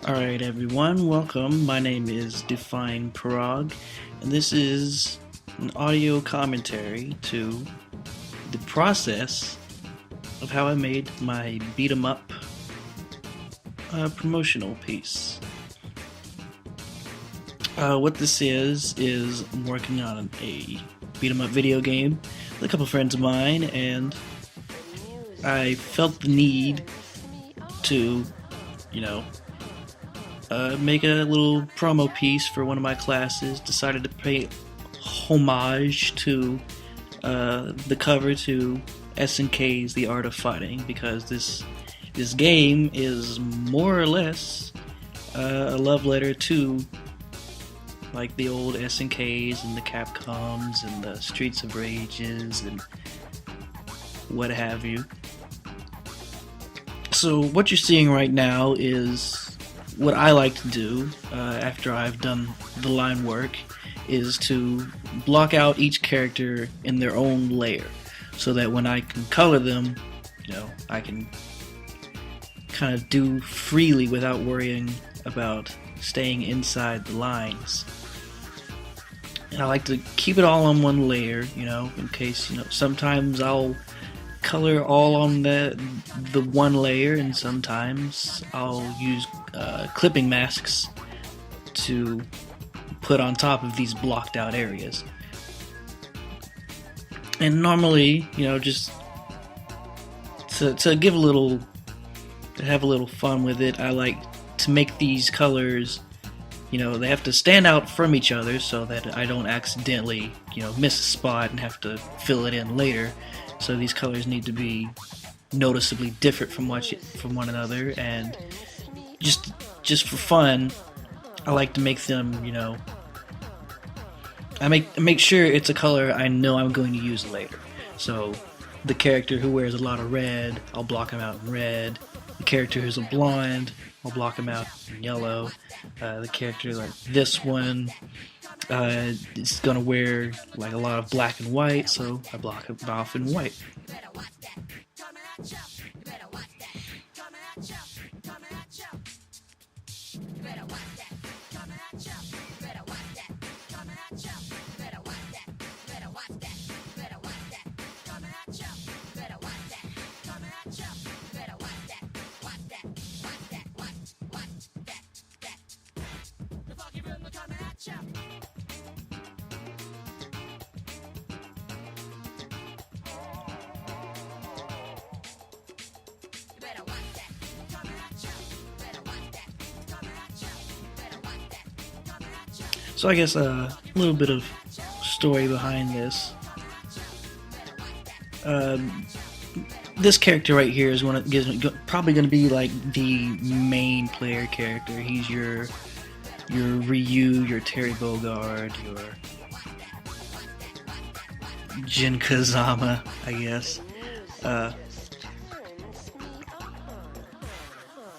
Alright everyone, welcome. My name is Define Parag, and this is an audio commentary to the process of how I made my Beatemup promotional piece. What this is I'm working on a Beatemup video game with a couple friends of mine, and I felt the need to, make a little promo piece for one of my classes. Decided to pay homage to the cover to SNK's The Art of Fighting, because this game is more or less a love letter to like the old SNKs and the Capcoms and the Streets of Rages and what have you. So what you're seeing right now is what I like to do after I've done the line work, is to block out each character in their own layer, so that when I can color them, I can kind of do freely without worrying about staying inside the lines. And I like to keep it all on one layer, in case, sometimes I'll color all on the one layer, and sometimes I'll use clipping masks to put on top of these blocked out areas. And normally, just to have a little fun with it, I like to make these colors, they have to stand out from each other so that I don't accidentally, miss a spot and have to fill it in later. So these colors need to be noticeably different from one another, and just for fun, I like to make them, I make sure it's a color I know I'm going to use later. So the character who wears a lot of red, I'll block him out in red. The character who's a blonde, I'll block him out in yellow. The character like this one is gonna wear like a lot of black and white, so I block it off in white. So I guess a little bit of story behind this. This character right here is probably going to be like the main player character. He's your Ryu, your Terry Bogard, your Jin Kazama, I guess.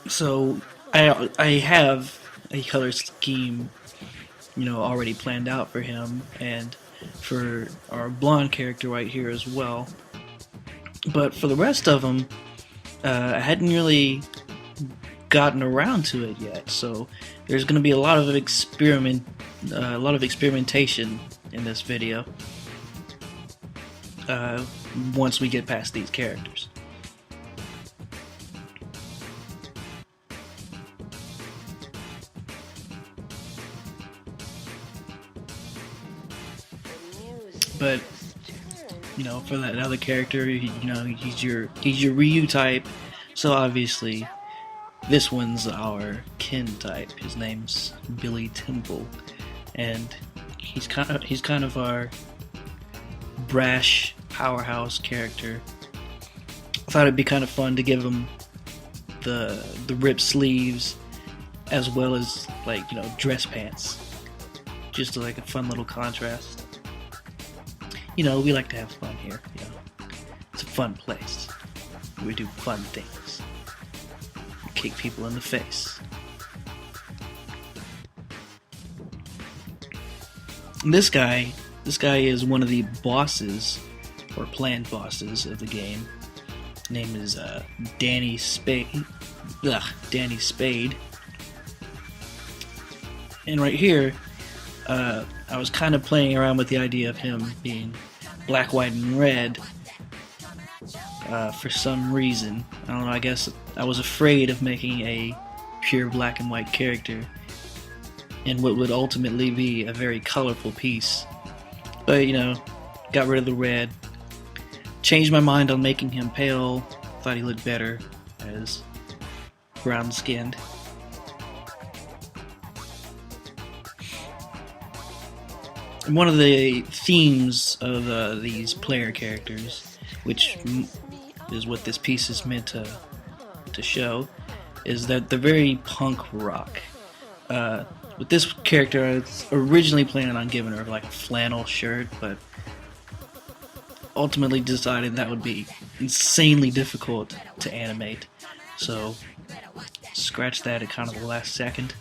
So I have a color scheme, already planned out for him, and for our blonde character right here as well. But for the rest of them, I hadn't really gotten around to it yet. So there's going to be a lot of experimentation in this video once we get past these characters. But for that other character, he's your Ryu type. So obviously, this one's our Ken type. His name's Billy Temple, and he's kind of our brash powerhouse character. I thought it'd be kind of fun to give him the ripped sleeves as well as dress pants, just like a fun little contrast. We like to have fun here. It's a fun place. We do fun things. We kick people in the face. And this guy is one of the bosses, or planned bosses of the game. His name is Danny Spade. And right here, I was kind of playing around with the idea of him being black, white, and red for some reason. I don't know, I guess I was afraid of making a pure black and white character in what would ultimately be a very colorful piece. But, you know, got rid of the red, changed my mind on making him pale, thought he looked better as brown skinned. One of the themes of these player characters, which is what this piece is meant to show, is that they're very punk rock. With this character, I was originally planning on giving her like a flannel shirt, but ultimately decided that would be insanely difficult to animate, so scratched that at kind of the last second.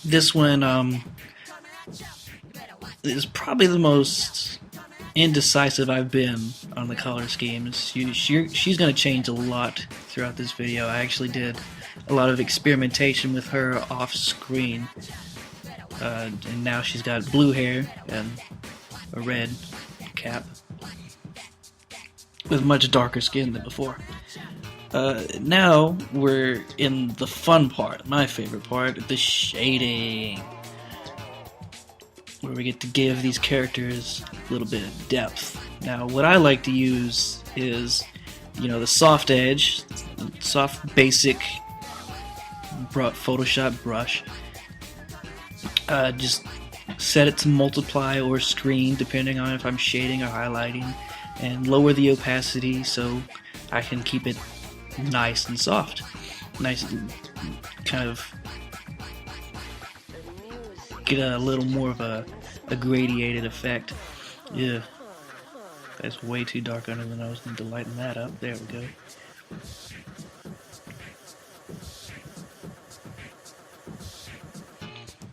This one is probably the most indecisive I've been on the color schemes. She's going to change a lot throughout this video. I actually did a lot of experimentation with her off screen, and now she's got blue hair and a red cap with much darker skin than before. Now we're in the fun part, my favorite part, the shading, where we get to give these characters a little bit of depth. Now, what I like to use is, you know, the soft edge, soft basic Photoshop brush. Just set it to multiply or screen depending on if I'm shading or highlighting, and lower the opacity so I can keep it nice and soft. Nice and kind of get a little more of a gradiated effect. Yeah, that's way too dark under the nose. Need to lighten that up. There we go.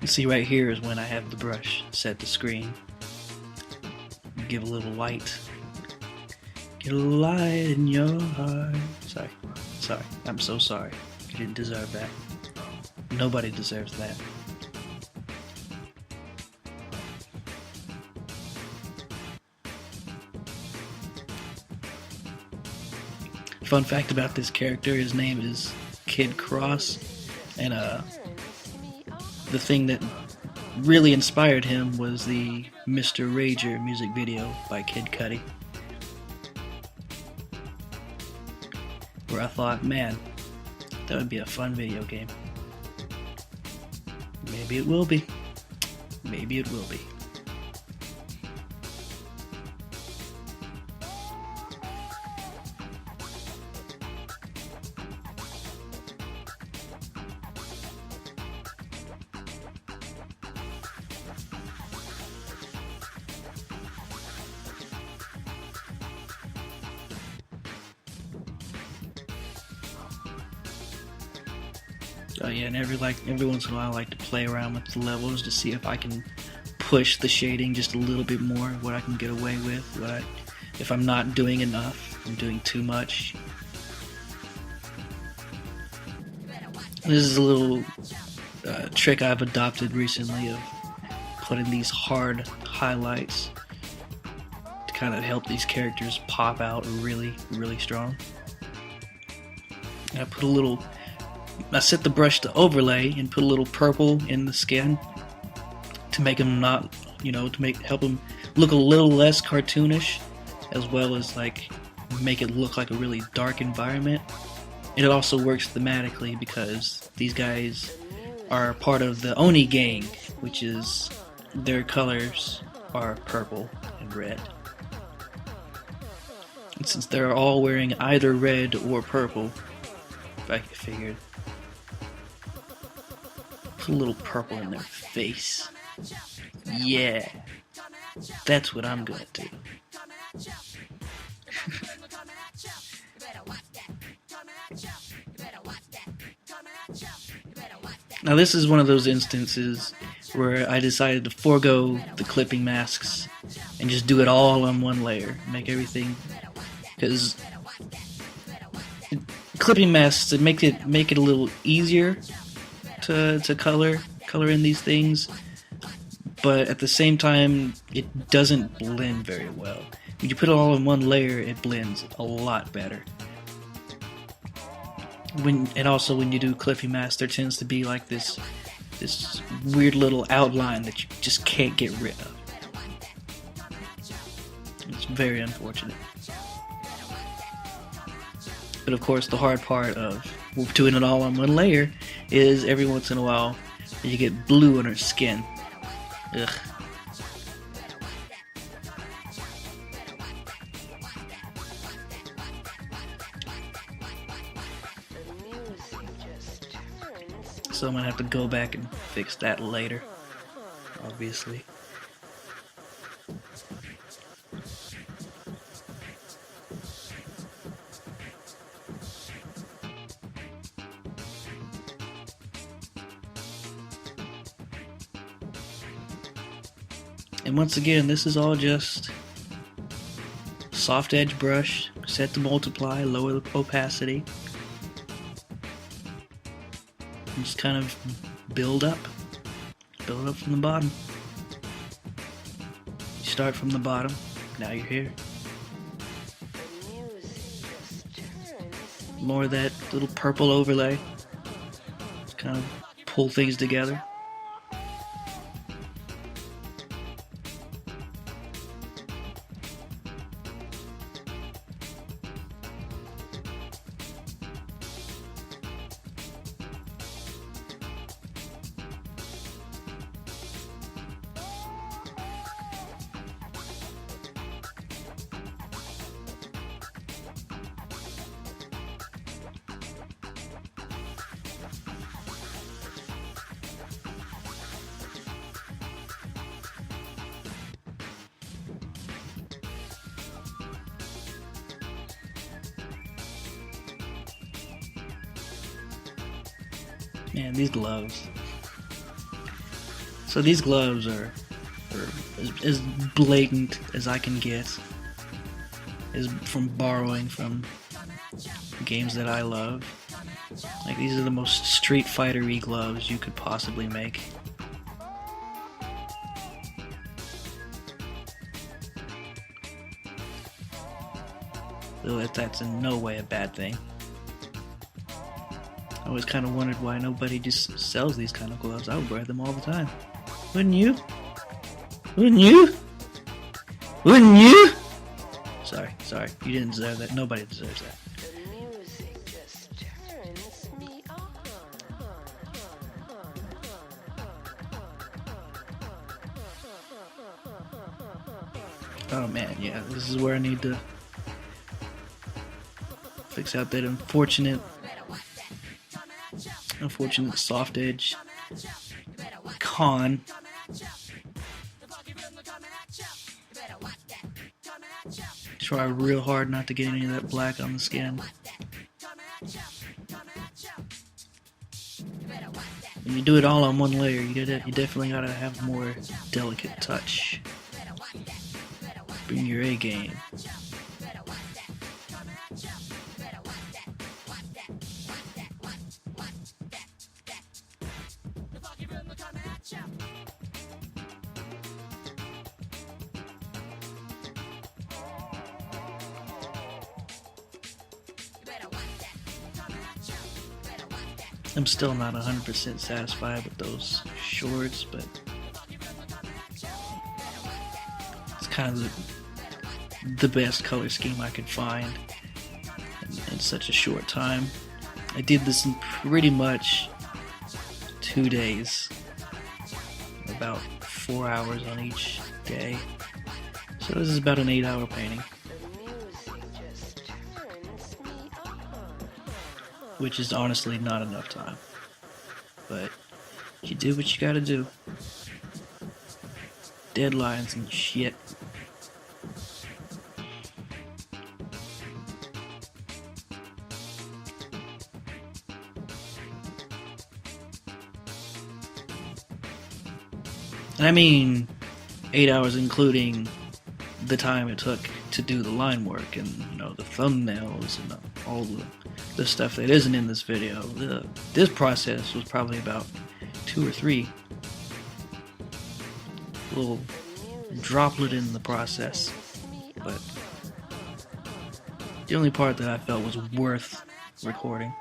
You see right here is when I have the brush set to screen. Give a little light. Get a light in your heart. Sorry. I'm so sorry. You didn't deserve that. Nobody deserves that. Fun fact about this character, his name is Kid Cross, and the thing that really inspired him was the Mr. Rager music video by Kid Cudi, where I thought, man, that would be a fun video game. Maybe it will be. Maybe it will be. Oh yeah, and every once in a while I like to play around with the levels to see if I can push the shading just a little bit more, what I can get away with, if I'm not doing enough, I'm doing too much. This is a little trick I've adopted recently of putting these hard highlights to kind of help these characters pop out really, really strong. And I set the brush to overlay and put a little purple in the skin to make them not, help them look a little less cartoonish, as well as make it look like a really dark environment. It also works thematically because these guys are part of the Oni gang, which is their colors are purple and red. And since they're all wearing either red or purple, I figured put a little purple in their face. Yeah, that's what I'm gonna do. Now this is one of those instances where I decided to forego the clipping masks and just do it all on one layer, make everything, because clipping masks to make it a little easier to color in these things, but at the same time it doesn't blend very well. When you put it all in one layer, it blends a lot better. When you do clipping masks, there tends to be like this weird little outline that you just can't get rid of. It's very unfortunate. But of course, the hard part of doing it all on one layer is every once in a while you get blue on her skin. Ugh. So I'm gonna have to go back and fix that later, obviously. And once again, this is all just soft edge brush, set to multiply, lower the opacity. And just kind of build up from the bottom. You start from the bottom, now you're here. More of that little purple overlay. Just kind of pull things together. Man, these gloves. So these gloves are as blatant as I can get. Is from borrowing from games that I love. Like, these are the most Street Fighter-y gloves you could possibly make. Though that's in no way a bad thing. I always kind of wondered why nobody just sells these kind of gloves. I would wear them all the time. Wouldn't you? Wouldn't you? Wouldn't you? Sorry. You didn't deserve that. Nobody deserves that. The music just turns me on. Oh man, yeah. This is where I need to fix out that unfortunate soft edge con. Try real hard not to get any of that black on the skin. When you do it all on one layer, you definitely gotta have a more delicate touch. Bring your A game. I'm still not 100% satisfied with those shorts, but it's kind of the best color scheme I could find in such a short time. I did this in pretty much 2 days, about 4 hours on each day. So this is about an 8-hour painting, which is honestly not enough time. But you do what you gotta do. Deadlines and shit. I mean 8 hours including the time it took to do the line work and the thumbnails and all the stuff that isn't in this video. This process was probably about 2 or 3. A little droplet in the process, but the only part that I felt was worth recording.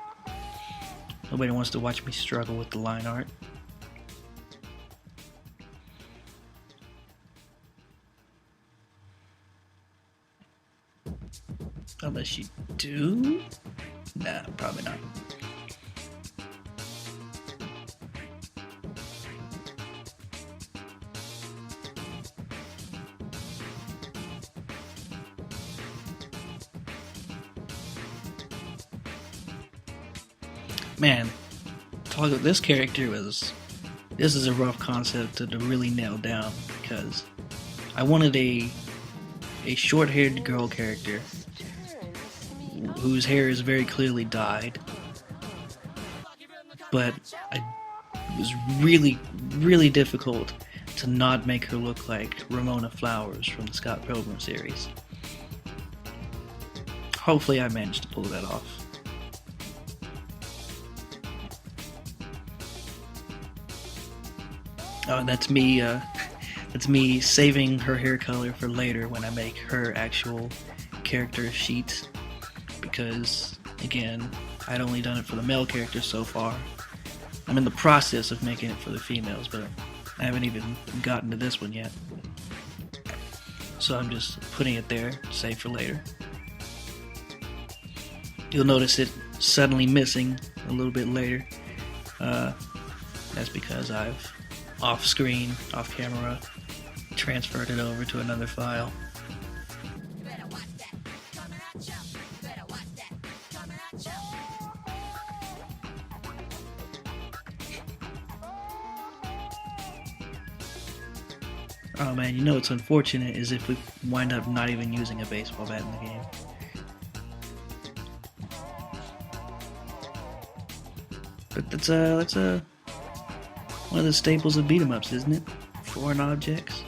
Nobody wants to watch me struggle with the line art. Unless you do? Nah, probably not. Man, talk about this character this is a rough concept to really nail down, because I wanted a short-haired girl character whose hair is very clearly dyed, but it was really, really difficult to not make her look like Ramona Flowers from the Scott Pilgrim series. Hopefully I managed to pull that off. Oh, and that's me saving her hair color for later when I make her actual character sheet, because again, I'd only done it for the male characters so far. I'm in the process of making it for the females, but I haven't even gotten to this one yet. So I'm just putting it there, save for later. You'll notice it suddenly missing a little bit later. That's because I've off screen, off camera, transferred it over to another file. Oh man, what's unfortunate is if we wind up not even using a baseball bat in the game. But that's one of the staples of beat-em-ups, isn't it? Foreign objects.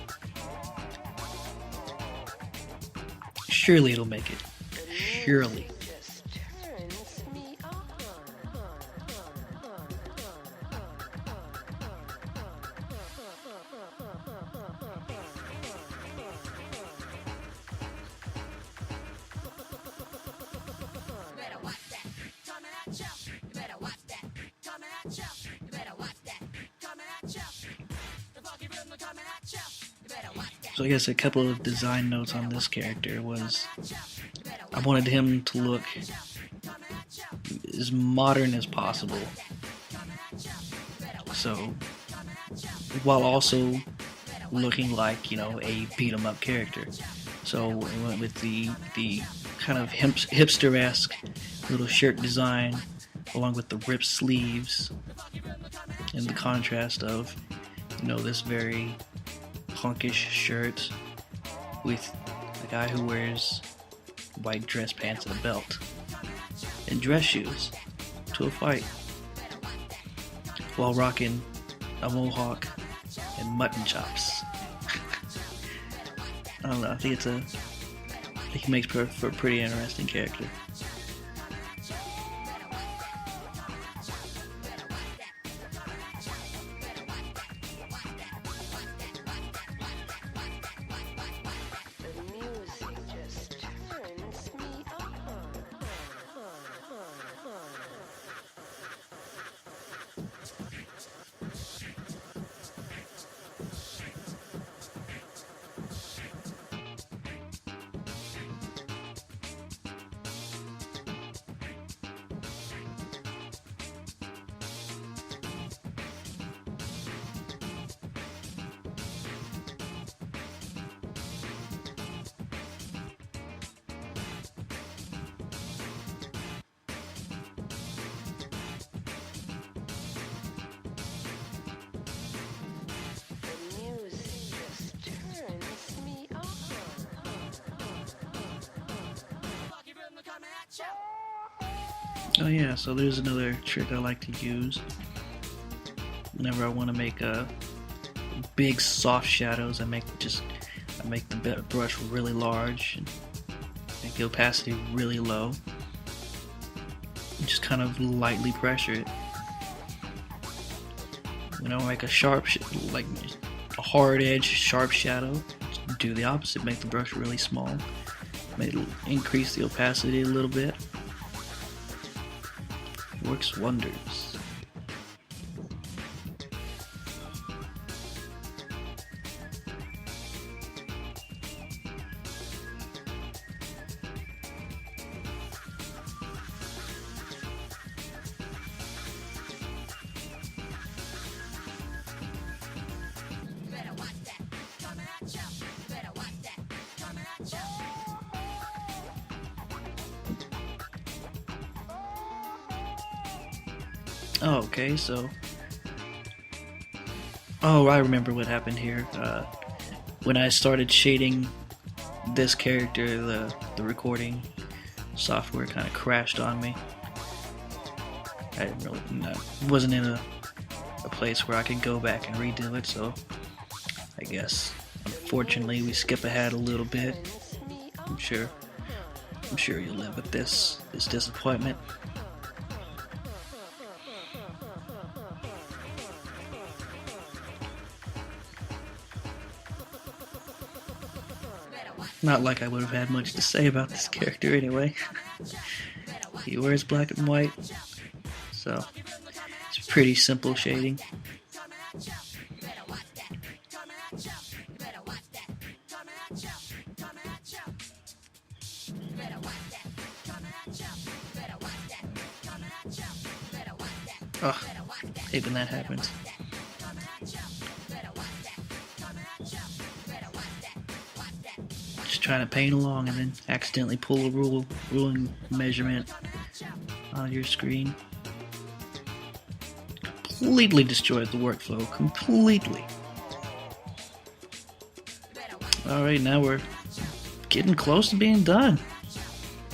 Surely it'll make it. Surely. So I guess a couple of design notes on this character was I wanted him to look as modern as possible. So while also looking like, a beat-em-up character. So we went with the kind of hipster-esque little shirt design, along with the ripped sleeves and the contrast of, this very punkish shirt with a guy who wears white dress pants and a belt and dress shoes to a fight while rocking a mohawk and mutton chops. I don't know, I think he makes for a pretty interesting character. Oh yeah, so there's another trick I like to use whenever I want to make big soft shadows. I make the brush really large the opacity really low. Just kind of lightly pressure it. You know, like a like a hard edge, sharp shadow. Do the opposite, make the brush really small. Increase the opacity a little bit. Works wonders. Oh, okay, so... Oh, I remember what happened here. When I started shading this character, the recording software kind of crashed on me. I didn't really... No, wasn't in a place where I could go back and redo it, so... I guess, unfortunately, we skip ahead a little bit. I'm sure you'll live with this disappointment. Not like I would have had much to say about this character anyway. He wears black and white, so it's pretty simple shading. Oh, hate when that happens. Just trying to paint along and then accidentally pull a ruling measurement on your screen. Completely destroys the workflow. Completely. Alright, now we're getting close to being done.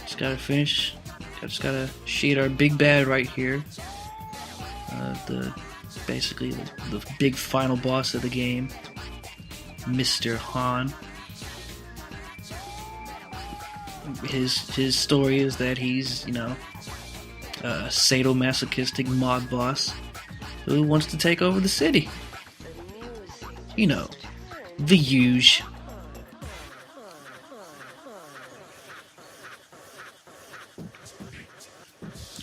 Just gotta finish. Just gotta shade our big bad right here. Basically the big final boss of the game, Mr. Han. His story is that he's, you know, a sadomasochistic mob boss who wants to take over the city. You know, the huge.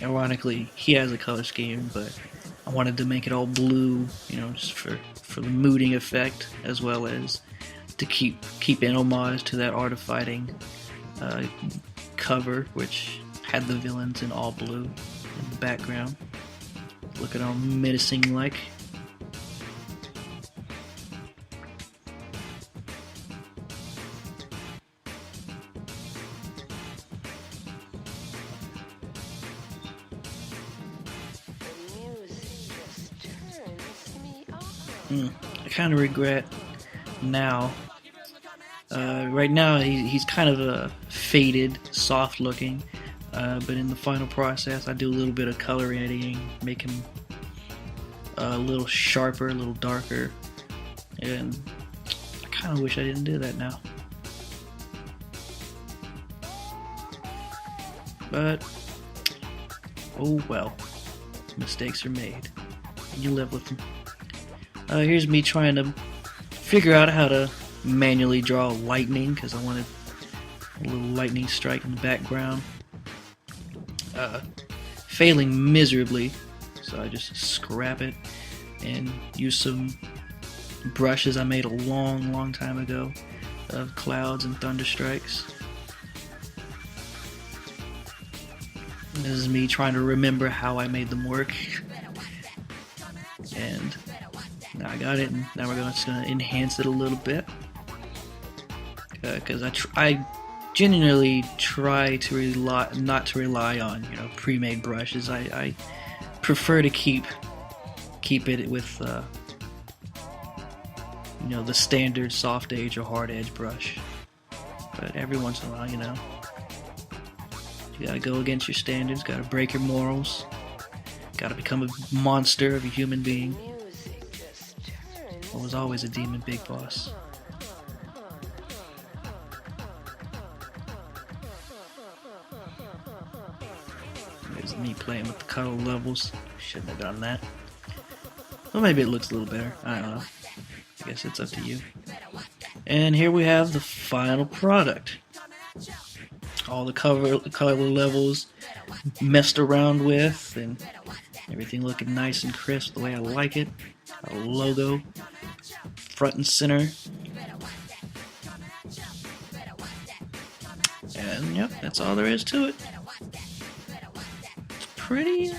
Ironically, he has a color scheme, but I wanted to make it all blue, you know, just for the mooding effect, as well as to keep in homage to that Art of Fighting cover, which had the villains in all blue in the background, looking all menacing like. I kind of regret now. Right now, he's kind of faded, soft looking, but in the final process, I do a little bit of color editing, make him a little sharper, a little darker, and I kind of wish I didn't do that now. But, oh well, mistakes are made, and you live with them. Here's me trying to figure out how to manually draw lightning, because I wanted a little lightning strike in the background. Failing miserably, so I just scrap it and use some brushes I made a long time ago of clouds and thunder strikes. This is me trying to remember how I made them work. And now I got it, and now we're just gonna enhance it a little bit. Because I genuinely try to not to rely on, you know, pre-made brushes. I prefer to keep it with you know, the standard soft edge or hard edge brush. But every once in a while, you know, you gotta go against your standards, gotta break your morals, gotta become a monster of a human being. I was always a demon big boss. Here's me playing with the color levels. Shouldn't have done that. Well, maybe it looks a little better. I don't know. I guess it's up to you. And here we have the final product. All the color levels messed around with, and everything looking nice and crisp the way I like it. A logo, front and center. And yep, that's all there is to it. It's pretty